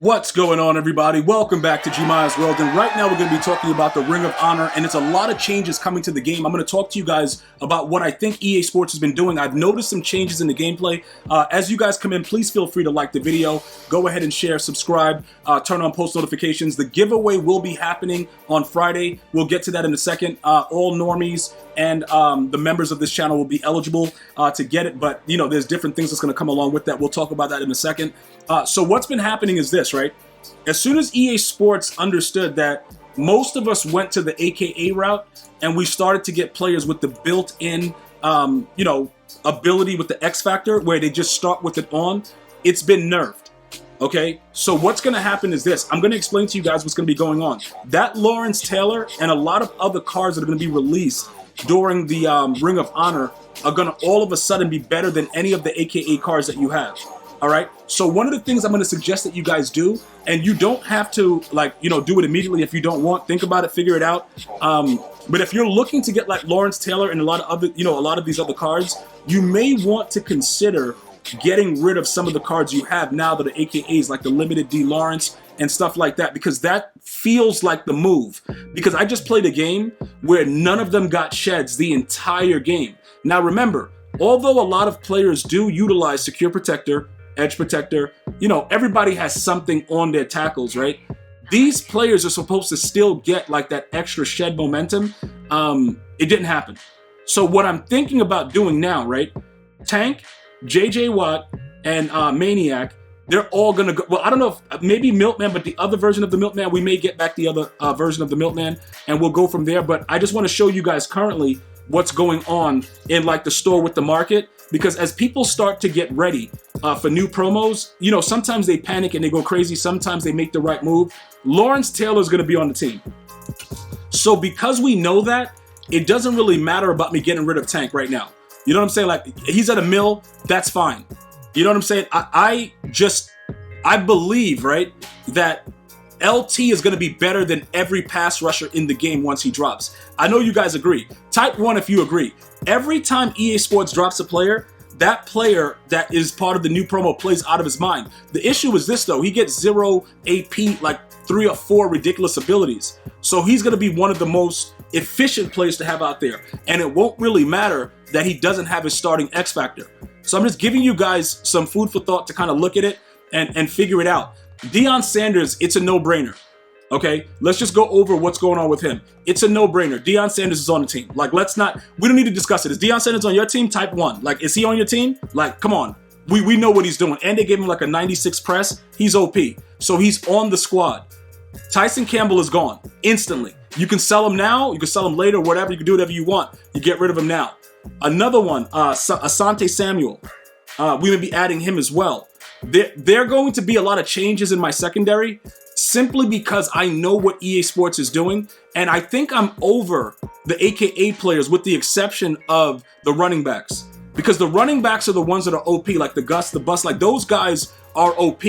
What's going on, everybody? Welcome back to GmiasWorld, and right now we're going to be talking about the Ring of Honor, and it's a lot of changes coming to the game. I'm going to talk to you guys about what I think EA Sports has been doing. I've noticed some changes in the gameplay. As you guys come in, please feel free to like the video, go ahead and share, subscribe, turn on post notifications. The giveaway will be happening on Friday. We'll get to that in a second. All normies and the members of this channel will be eligible to get it, but you know, there's different things that's going to come along with that. We'll talk about that in a second. So what's been happening is this, right? As soon as EA Sports understood that most of us went to the AKA route and we started to get players with the built-in, ability with the X Factor where they just start with it on, it's been nerfed. Okay, so what's going to happen is this. I'm going to explain to you guys what's going to be going on. That Lawrence Taylor and a lot of other cards that are going to be released during the Ring of Honor are going to all of a sudden be better than any of the AKA cards that you have. All right, so one of the things I'm going to suggest that you guys do, and you don't have to do it immediately if you don't want. Think about it, figure it out. But if you're looking to get like Lawrence Taylor and a lot of other, a lot of these other cards, you may want to consider getting rid of some of the cards you have now that are AKAs, like the limited D Lawrence and stuff like that, because that feels like the move. Because I just played a game where none of them got sheds the entire game. Now remember, although a lot of players do utilize Secure Protector, Edge Protector, everybody has something on their tackles, right? These players are supposed to still get like that extra shed momentum. It didn't happen. So what I'm thinking about doing now, right? Tank, JJ Watt, and Maniac, they're all gonna go. Well, I don't know if maybe Milkman, but the other version of the Milkman, we may get back the other version of the Milkman, and we'll go from there. But I just want to show you guys currently what's going on in like the store with the market, because as people start to get ready for new promos, sometimes they panic and they go crazy. Sometimes they make the right move. Lawrence Taylor is going to be on the team. So because we know that, it doesn't really matter about me getting rid of Tank right now. You know what I'm saying? Like, he's at a mill, that's fine. You know what I'm saying? I believe, right, that LT is going to be better than every pass rusher in the game once he drops. I know you guys agree. Type 1 if you agree. Every time EA Sports drops a player, that player that is part of the new promo plays out of his mind. The issue is this, though. He gets 0 AP, like 3 or 4 ridiculous abilities. So he's going to be one of the most efficient players to have out there. And it won't really matter that he doesn't have his starting X Factor. So I'm just giving you guys some food for thought to kind of look at it and figure it out. Deion Sanders, it's a no-brainer. Okay, let's just go over what's going on with him. It's a no-brainer. Deion Sanders is on the team. Like, we don't need to discuss it. Is Deion Sanders on your team? Type 1. Like, is he on your team? Like, come on. We know what he's doing. And they gave him like a 96 press. He's OP. So he's on the squad. Tyson Campbell is gone instantly. You can sell him now. You can sell him later, whatever. You can do whatever you want. You get rid of him now. Another one, Asante Samuel. We may be adding him as well. There are going to be a lot of changes in my secondary simply because I know what EA Sports is doing, and I think I'm over the AKA players with the exception of the running backs, because the running backs are the ones that are OP, like the Gus, the Bus, like those guys are OP.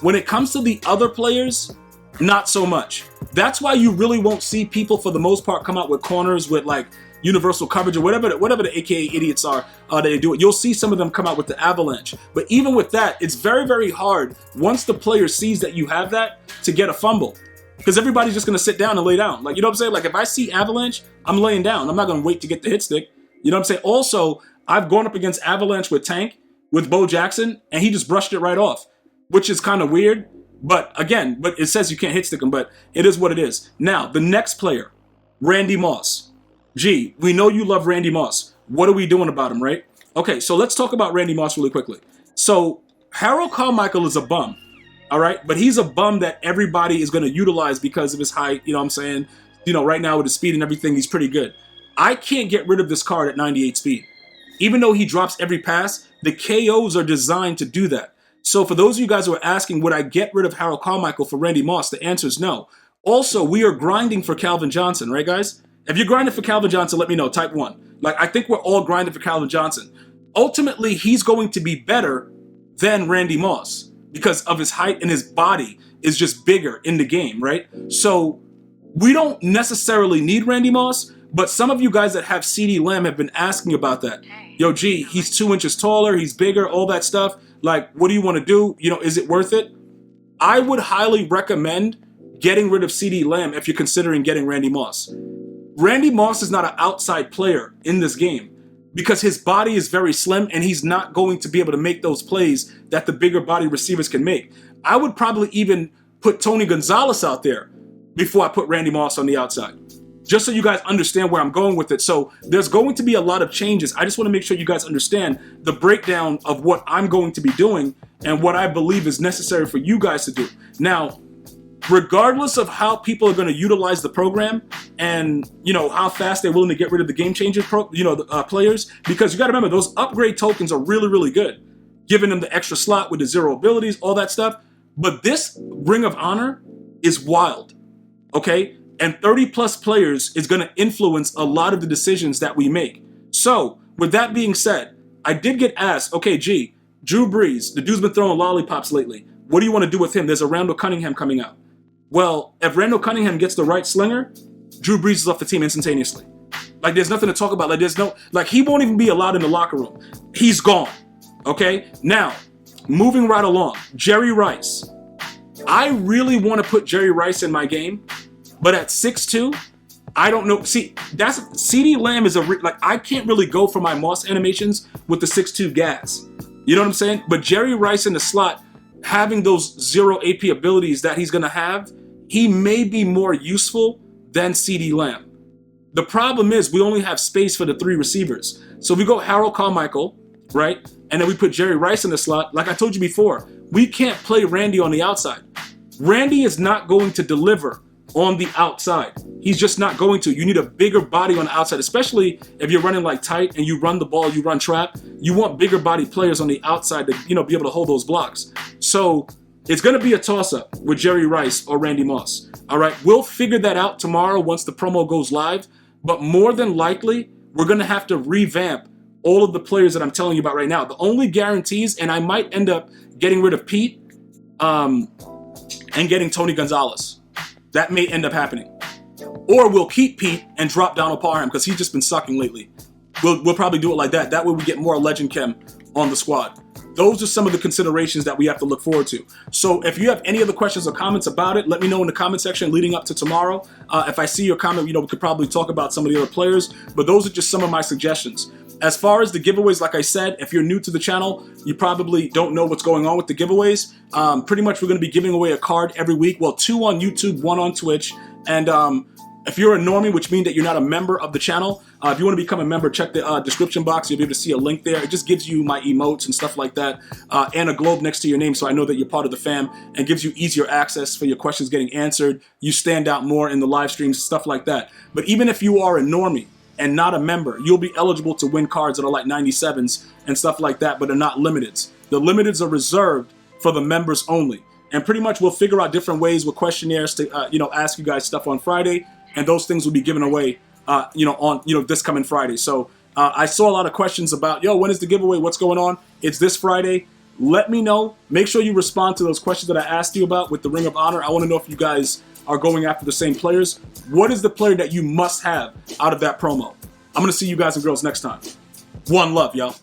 When it comes to the other players, not so much. That's why you really won't see people for the most part come out with corners with like universal coverage or whatever the AKA idiots are that they do it. You'll see some of them come out with the avalanche. But even with that, it's very, very hard once the player sees that you have that to get a fumble, because everybody's just going to sit down and lay down. Like, you know what I'm saying? Like, if I see avalanche, I'm laying down. I'm not going to wait to get the hit stick. You know what I'm saying? Also, I've gone up against avalanche with Tank, with Bo Jackson, and he just brushed it right off, which is kind of weird. But again, it says you can't hit stick him, but it is what it is. Now, the next player, Randy Moss. Gee, we know you love Randy Moss. What are we doing about him, right? Okay, so let's talk about Randy Moss really quickly. So Harold Carmichael is a bum, all right? But he's a bum that everybody is going to utilize because of his height, you know what I'm saying? Right now with his speed and everything, he's pretty good. I can't get rid of this card at 98 speed. Even though he drops every pass, the KOs are designed to do that. So for those of you guys who are asking, would I get rid of Harold Carmichael for Randy Moss? The answer is no. Also, we are grinding for Calvin Johnson, right, guys? If you're grinding for Calvin Johnson, let me know. Type 1. Like, I think we're all grinding for Calvin Johnson. Ultimately, he's going to be better than Randy Moss because of his height, and his body is just bigger in the game, right? So we don't necessarily need Randy Moss, but some of you guys that have CeeDee Lamb have been asking about that. Yo, gee, he's 2 inches taller, he's bigger, all that stuff. Like, what do you want to do? Is it worth it? I would highly recommend getting rid of CeeDee Lamb if you're considering getting Randy Moss. Randy Moss is not an outside player in this game because his body is very slim and he's not going to be able to make those plays that the bigger body receivers can make. I would probably even put Tony Gonzalez out there before I put Randy Moss on the outside, just so you guys understand where I'm going with it. So there's going to be a lot of changes. I just want to make sure you guys understand the breakdown of what I'm going to be doing and what I believe is necessary for you guys to do. Now, regardless of how people are going to utilize the program and, you know, how fast they're willing to get rid of the game changer players, because you got to remember those upgrade tokens are really, really good, giving them the extra slot with the 0 abilities, all that stuff. But this Ring of Honor is wild, okay? And 30 plus players is going to influence a lot of the decisions that we make. So with that being said, I did get asked, okay, G, Drew Brees, the dude's been throwing lollipops lately. What do you want to do with him? There's a Randall Cunningham coming out. Well, if Randall Cunningham gets the right slinger, Drew Brees is off the team instantaneously. Like, there's nothing to talk about. Like, there's no, like, he won't even be allowed in the locker room. He's gone. Okay? Now, moving right along, Jerry Rice. I really want to put Jerry Rice in my game, but at 6'2", I don't know. See, that's CeeDee Lamb is like, I can't really go for my Moss animations with the 6'2" gas. You know what I'm saying? But Jerry Rice in the slot, having those 0 AP abilities that he's going to have, he may be more useful than CeeDee Lamb. The problem is we only have space for the 3 receivers. So we go Harold Carmichael, right? And then we put Jerry Rice in the slot. Like I told you before, we can't play Randy on the outside. Randy is not going to deliver on the outside. He's just not going to. You need a bigger body on the outside, especially if you're running like tight and you run the ball, you run trap. You want bigger body players on the outside to, you know, be able to hold those blocks. So it's going to be a toss-up with Jerry Rice or Randy Moss. All right, we'll figure that out tomorrow once the promo goes live. But more than likely, we're going to have to revamp all of the players that I'm telling you about right now. The only guarantees, and I might end up getting rid of Pete and getting Tony Gonzalez. That may end up happening. Or we'll keep Pete and drop Donald Parham because he's just been sucking lately. We'll probably do it like that. That way we get more Legend Chem on the squad. Those are some of the considerations that we have to look forward to. So if you have any other questions or comments about it, let me know in the comment section leading up to tomorrow. If I see your comment, you know, we could probably talk about some of the other players, but those are just some of my suggestions. As far as the giveaways, like I said, if you're new to the channel, you probably don't know what's going on with the giveaways. Pretty much we're going to be giving away a card every week. Well, 2 on YouTube, 1 on Twitch. And if you're a normie, which means that you're not a member of the channel, if you want to become a member, check the description box. You'll be able to see a link there. It just gives you my emotes and stuff like that, and a globe next to your name so I know that you're part of the fam, and gives you easier access for your questions getting answered. You stand out more in the live streams, stuff like that. But even if you are a normie and not a member, you'll be eligible to win cards that are like 97s and stuff like that, but are not limiteds. The limiteds are reserved for the members only. And pretty much we'll figure out different ways with questionnaires to ask you guys stuff on Friday, and those things will be given away on this coming Friday. So I saw a lot of questions about, when is the giveaway? What's going on? It's this Friday. Let me know. Make sure you respond to those questions that I asked you about with the Ring of Honor. I want to know if you guys are going after the same players. What is the player that you must have out of that promo? I'm going to see you guys and girls next time. One love, y'all.